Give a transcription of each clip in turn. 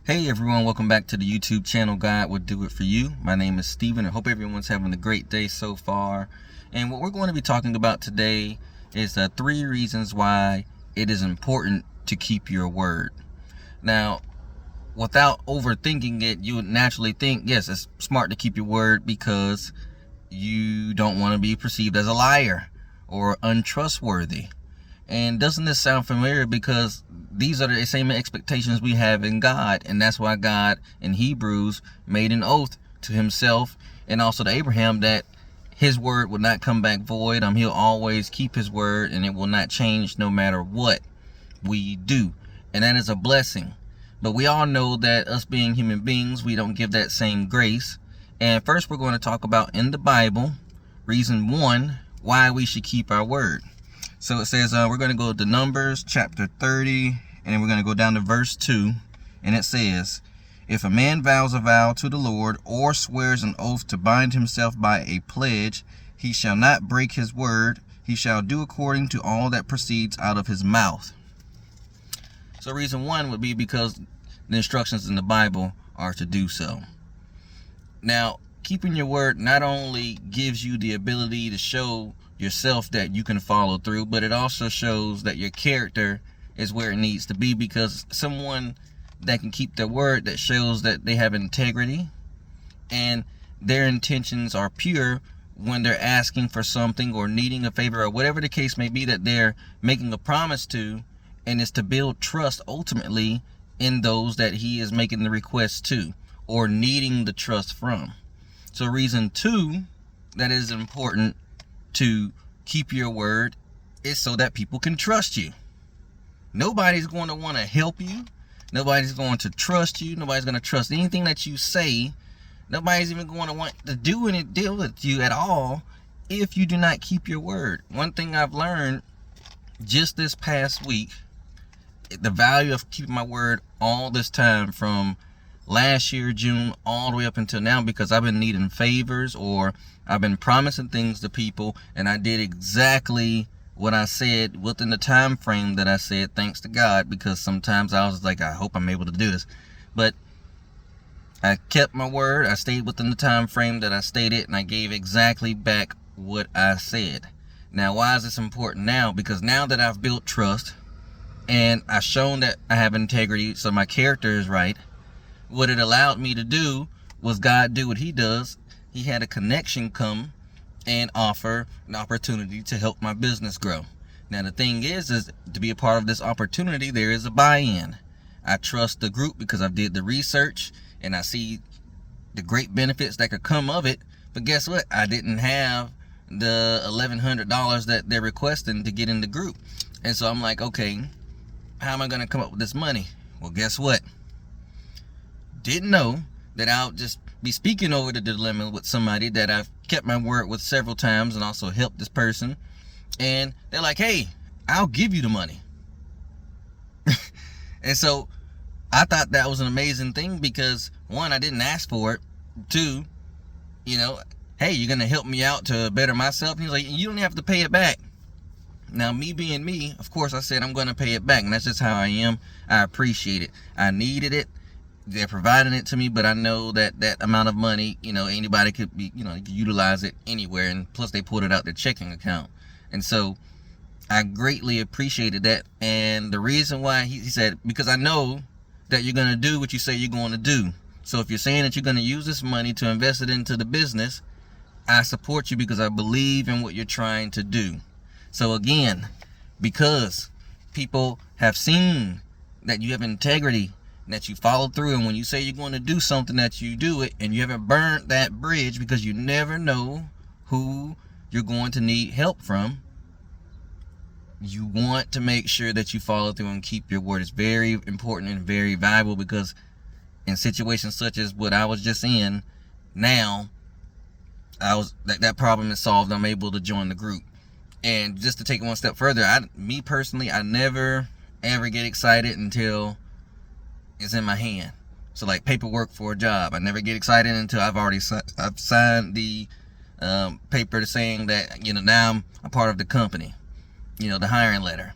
Hey everyone, welcome back to the YouTube channel God Would Do It For You. My name is Steven. I hope everyone's having a great day so far. And what we're going to be talking about today is 3 reasons why it is important to keep your word. Now, without overthinking it, you would naturally think, yes, it's smart to keep your word because you don't want to be perceived as a liar or untrustworthy. And doesn't this sound familiar? Because these are the same expectations we have in God. And that's why God in Hebrews made an oath to himself and also to Abraham that his word would not come back void. He'll always keep his word and it will not change no matter what we do. And that is a blessing. But we all know that us being human beings, we don't give that same grace. And first we're going to talk about in the Bible, reason 1, why we should keep our word. So it says, we're going to go to Numbers chapter 30, and we're going to go down to verse 2. And it says, if a man vows a vow to the Lord or swears an oath to bind himself by a pledge, he shall not break his word. He shall do according to all that proceeds out of his mouth. So reason 1 would be because the instructions in the Bible are to do so. Now, keeping your word not only gives you the ability to show yourself that you can follow through, but it also shows that your character is where it needs to be, because someone that can keep their word, that shows that they have integrity and their intentions are pure when they're asking for something or needing a favor or whatever the case may be that they're making a promise to, and it's to build trust ultimately in those that he is making the request to or needing the trust from. So reason 2 that is important to keep your word is so that people can trust you. Nobody's going to want to help you. Nobody's going to trust you. Nobody's going to trust anything that you say. Nobody's even going to want to do any deal with you at all if you do not keep your word. One thing I've learned just this past week, the value of keeping my word all this time from last year, June, all the way up until now, because I've been needing favors or I've been promising things to people, and I did exactly what I said within the time frame that I said, thanks to God, because sometimes I was like, I hope I'm able to do this. But I kept my word. I stayed within the time frame that I stated, and I gave exactly back what I said. Now, why is this important now? Because now that I've built trust and I've shown that I have integrity, so my character is right, what it allowed me to do was God do what he does. He had a connection come and offer an opportunity to help my business grow. Now the thing is to be a part of this opportunity, there is a buy-in. I trust the group because I did the research and I see the great benefits that could come of it. But guess what? I didn't have the $1,100 that they're requesting to get in the group. And so I'm like, okay, how am I going to come up with this money? Well, guess what? Didn't know that I'll just be speaking over the dilemma with somebody that I've kept my word with several times and also helped this person. And they're like, hey, I'll give you the money. And so I thought that was an amazing thing because 1, I didn't ask for it. 2, hey, you're going to help me out to better myself. And he's like, you don't have to pay it back. Now, me being me, of course, I said I'm going to pay it back. And that's just how I am. I appreciate it. I needed it. They're providing it to me, but I know that that amount of money, anybody could be, could utilize it anywhere. And plus they pulled it out their checking account. And so I greatly appreciated that. And the reason why he said, because I know that you're going to do what you say you're going to do. So if you're saying that you're going to use this money to invest it into the business, I support you because I believe in what you're trying to do. So again, because people have seen that you have integrity, that you follow through, and when you say you're going to do something, that you do it, and you haven't burned that bridge, because you never know who you're going to need help from. You want to make sure that you follow through and keep your word. It's very important and very valuable, because in situations such as what I was just in, now that problem is solved. I'm able to join the group. And just to take it one step further, me personally, I never ever get excited until it's in my hand. So like paperwork for a job, I never get excited until I've signed the paper saying that now I'm a part of the company, the hiring letter.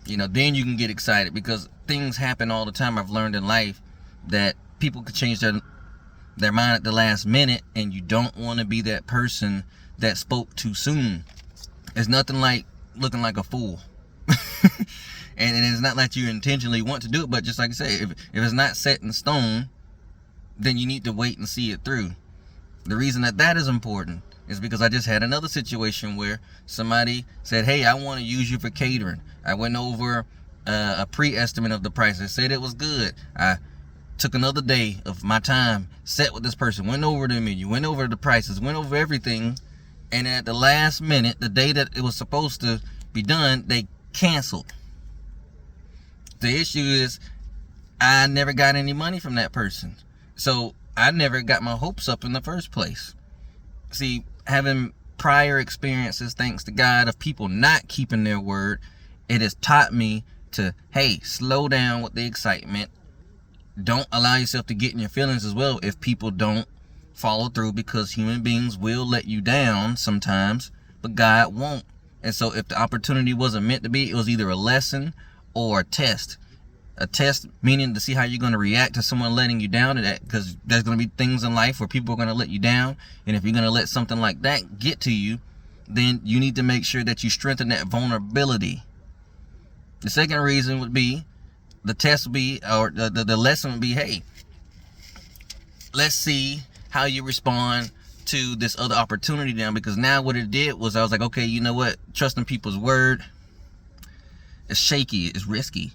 Then you can get excited, because things happen all the time. I've learned in life that people could change their mind at the last minute, and you don't want to be that person that spoke too soon. It's nothing like looking like a fool. And it's not like you intentionally want to do it, but just like I say, if it's not set in stone, then you need to wait and see it through. The reason that is important is because I just had another situation where somebody said, hey, I want to use you for catering. I went over a pre-estimate of the price. They said it was good. I took another day of my time, sat with this person, went over the menu, went over the prices, went over everything, and at the last minute, the day that it was supposed to be done, they canceled. The issue is I never got any money from that person. So I never got my hopes up in the first place. See, having prior experiences, thanks to God, of people not keeping their word, it has taught me to, hey, slow down with the excitement. Don't allow yourself to get in your feelings as well if people don't follow through, because human beings will let you down sometimes, but God won't. And so if the opportunity wasn't meant to be, it was either a lesson or a test. A test meaning to see how you're going to react to someone letting you down, because there's going to be things in life where people are going to let you down. And if you're going to let something like that get to you, then you need to make sure that you strengthen that vulnerability. The second reason would be, the test would be, or the lesson would be, hey, let's see how you respond to this other opportunity now. Because now what it did was, I was like, okay, you know what? Trusting people's word is shaky, it's risky.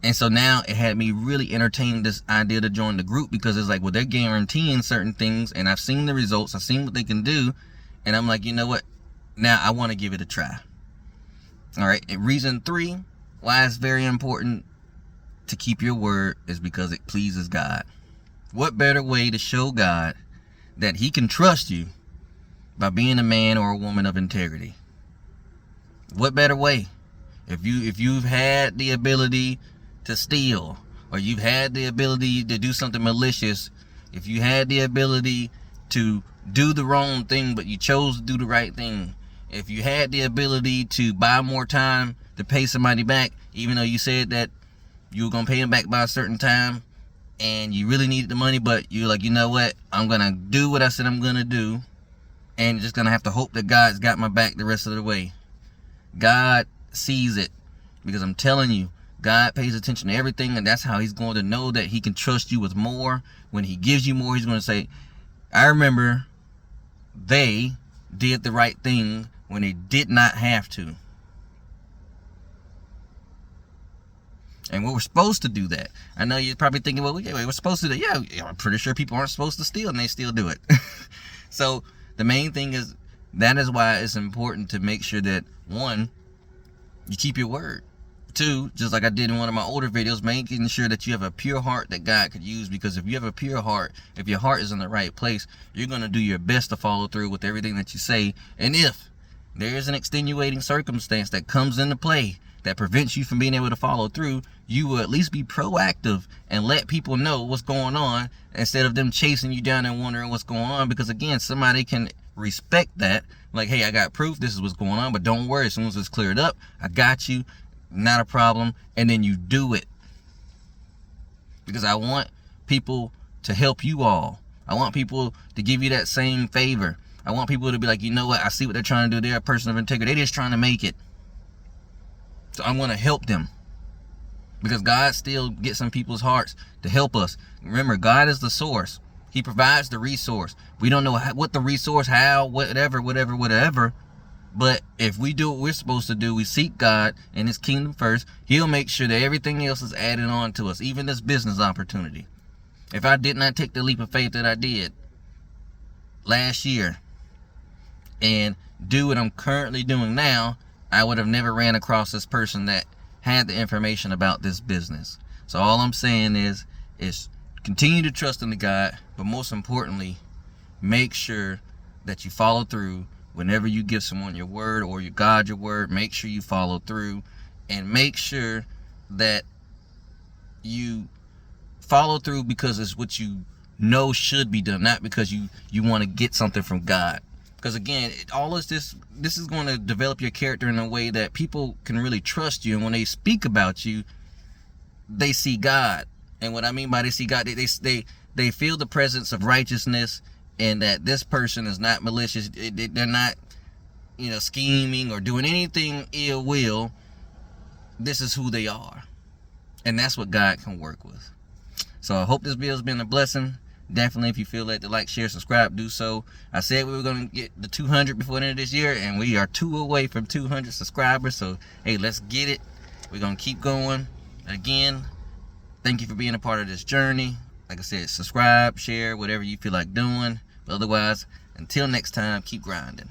And so now it had me really entertaining this idea to join the group, because it's like, well, they're guaranteeing certain things, and I've seen the results, I've seen what they can do, and I'm like, you know what? Now I want to give it a try. All right. And reason 3 why it's very important to keep your word is because it pleases God. What better way to show God that he can trust you by being a man or a woman of integrity? What better way? If you've had the ability to steal, or you've had the ability to do something malicious, if you had the ability to do the wrong thing but you chose to do the right thing, if you had the ability to buy more time to pay somebody back, even though you said that you were going to pay them back by a certain time and you really needed the money, but you're like, you know what, I'm going to do what I said I'm going to do, and just going to have to hope that God's got my back the rest of the way. God sees it, because I'm telling you, God pays attention to everything, and that's how he's going to know that he can trust you with more. When he gives you more, he's going to say, I remember they did the right thing when they did not have to. And we're supposed to do that. I know you're probably thinking, well, we're supposed to do that. Yeah, I'm pretty sure people aren't supposed to steal, and they still do it. So the main thing is, that is why it's important to make sure that, 1, you keep your word. 2, just like I did in one of my older videos, making sure that you have a pure heart that God could use. Because if you have a pure heart, if your heart is in the right place, you're going to do your best to follow through with everything that you say. And if there is an extenuating circumstance that comes into play that prevents you from being able to follow through, you will at least be proactive and let people know what's going on, instead of them chasing you down and wondering what's going on. Because again, somebody can respect that, like, hey, I got proof, this is what's going on, but don't worry, as soon as it's cleared up, I got you, not a problem. And then you do it, because I want people to help you all. I want people to give you that same favor. I want people to be like, you know what, I see what they're trying to do, they're a person of integrity, they're just trying to make it, so I'm going to help them. Because God still gets in people's hearts to help us. Remember, God is the source. He provides the resource. We don't know what the resource, how, whatever. But if we do what we're supposed to do, we seek God and his kingdom first, he'll make sure that everything else is added on to us, even this business opportunity. If I did not take the leap of faith that I did last year and do what I'm currently doing now, I would have never ran across this person that had the information about this business. So all I'm saying is continue to trust in the God, but most importantly, make sure that you follow through. Whenever you give someone your word, or you God your word, make sure you follow through, and make sure that you follow through because it's what you know should be done, not because you want to get something from God. Because again, all is this is going to develop your character in a way that people can really trust you, and when they speak about you, they see God And what I mean by they see God, they feel the presence of righteousness, and that this person is not malicious. They're not, scheming or doing anything ill will. This is who they are. And that's what God can work with. So I hope this video has been a blessing. Definitely, if you feel like to like, share, subscribe, do so. I said we were going to get the 200 before the end of this year, and we are 2 away from 200 subscribers. So, hey, let's get it. We're going to keep going. Again, thank you for being a part of this journey. Like I said, subscribe, share, whatever you feel like doing. But otherwise, until next time, keep grinding.